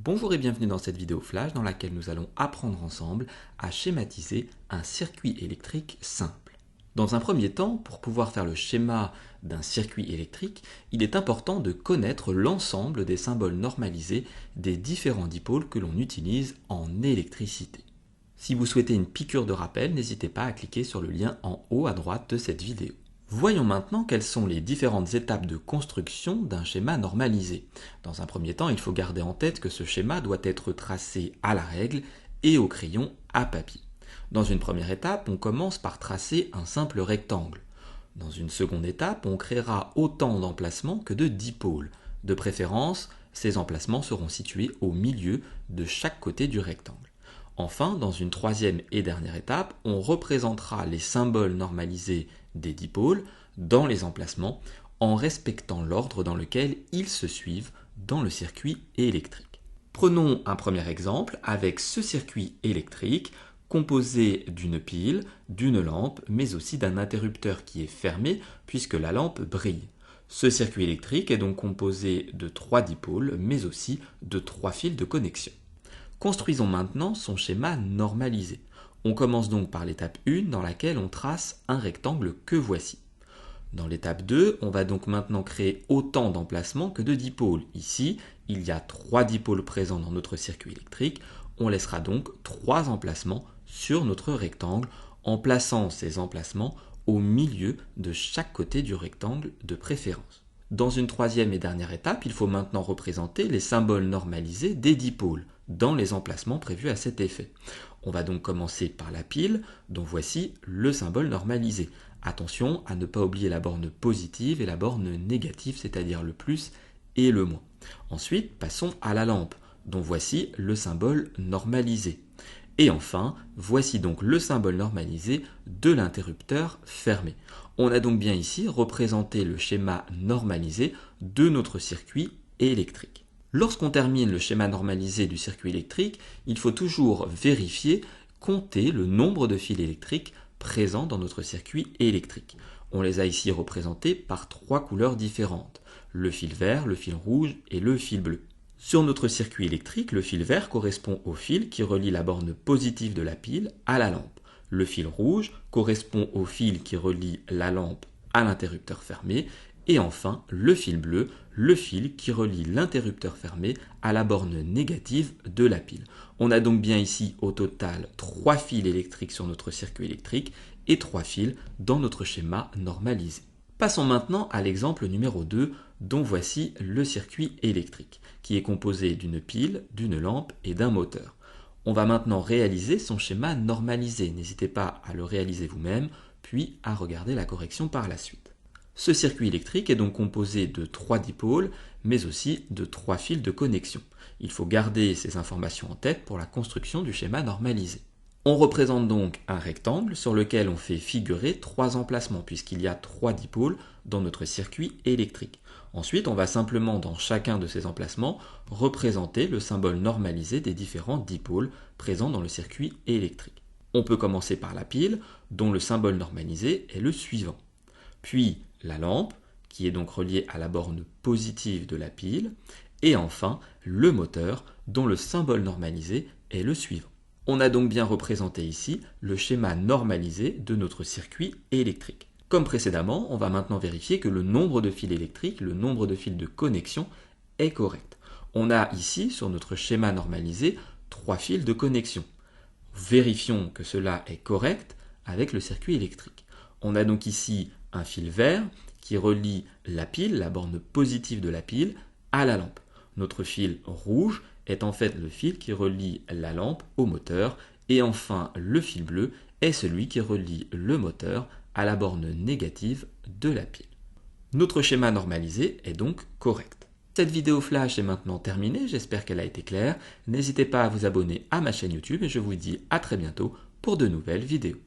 Bonjour et bienvenue dans cette vidéo flash dans laquelle nous allons apprendre ensemble à schématiser un circuit électrique simple. Dans un premier temps, pour pouvoir faire le schéma d'un circuit électrique, il est important de connaître l'ensemble des symboles normalisés des différents dipôles que l'on utilise en électricité. Si vous souhaitez une piqûre de rappel, n'hésitez pas à cliquer sur le lien en haut à droite de cette vidéo. Voyons maintenant quelles sont les différentes étapes de construction d'un schéma normalisé. Dans un premier temps, il faut garder en tête que ce schéma doit être tracé à la règle et au crayon à papier. Dans une première étape, on commence par tracer un simple rectangle. Dans une seconde étape, on créera autant d'emplacements que de dipôles. De préférence, ces emplacements seront situés au milieu de chaque côté du rectangle. Enfin, dans une troisième et dernière étape, on représentera les symboles normalisés des dipôles dans les emplacements en respectant l'ordre dans lequel ils se suivent dans le circuit électrique. Prenons un premier exemple avec ce circuit électrique composé d'une pile, d'une lampe, mais aussi d'un interrupteur qui est fermé puisque la lampe brille. Ce circuit électrique est donc composé de 3 dipôles, mais aussi de 3 fils de connexion. Construisons maintenant son schéma normalisé. On commence donc par l'étape 1 dans laquelle on trace un rectangle que voici. Dans l'étape 2, on va donc maintenant créer autant d'emplacements que de dipôles. Ici, il y a 3 dipôles présents dans notre circuit électrique. On laissera donc 3 emplacements sur notre rectangle en plaçant ces emplacements au milieu de chaque côté du rectangle de préférence. Dans une troisième et dernière étape, il faut maintenant représenter les symboles normalisés des dipôles dans les emplacements prévus à cet effet. On va donc commencer par la pile, dont voici le symbole normalisé. Attention à ne pas oublier la borne positive et la borne négative, c'est-à-dire le plus et le moins. Ensuite, passons à la lampe, dont voici le symbole normalisé. Et enfin, voici donc le symbole normalisé de l'interrupteur fermé. On a donc bien ici représenté le schéma normalisé de notre circuit électrique. Lorsqu'on termine le schéma normalisé du circuit électrique, il faut toujours vérifier, compter le nombre de fils électriques présents dans notre circuit électrique. On les a ici représentés par 3 couleurs différentes, le fil vert, le fil rouge et le fil bleu. Sur notre circuit électrique, le fil vert correspond au fil qui relie la borne positive de la pile à la lampe. Le fil rouge correspond au fil qui relie la lampe à l'interrupteur fermé. Et enfin, le fil bleu, le fil qui relie l'interrupteur fermé à la borne négative de la pile. On a donc bien ici au total 3 fils électriques sur notre circuit électrique et 3 fils dans notre schéma normalisé. Passons maintenant à l'exemple numéro 2, dont voici le circuit électrique, qui est composé d'une pile, d'une lampe et d'un moteur. On va maintenant réaliser son schéma normalisé. N'hésitez pas à le réaliser vous-même, puis à regarder la correction par la suite. Ce circuit électrique est donc composé de 3 dipôles, mais aussi de 3 fils de connexion. Il faut garder ces informations en tête pour la construction du schéma normalisé. On représente donc un rectangle sur lequel on fait figurer 3 emplacements puisqu'il y a 3 dipôles dans notre circuit électrique. Ensuite, on va simplement dans chacun de ces emplacements représenter le symbole normalisé des différents dipôles présents dans le circuit électrique. On peut commencer par la pile dont le symbole normalisé est le suivant. Puis la lampe qui est donc reliée à la borne positive de la pile et enfin le moteur dont le symbole normalisé est le suivant. On a donc bien représenté ici le schéma normalisé de notre circuit électrique. Comme précédemment, on va maintenant vérifier que le nombre de fils électriques, le nombre de fils de connexion est correct. On a ici, sur notre schéma normalisé, 3 fils de connexion. Vérifions que cela est correct avec le circuit électrique. On a donc ici un fil vert qui relie la pile, la borne positive de la pile, à la lampe. Notre fil rouge est en fait le fil qui relie la lampe au moteur et enfin le fil bleu est celui qui relie le moteur à la borne négative de la pile. Notre schéma normalisé est donc correct. Cette vidéo flash est maintenant terminée, j'espère qu'elle a été claire. N'hésitez pas à vous abonner à ma chaîne YouTube et je vous dis à très bientôt pour de nouvelles vidéos.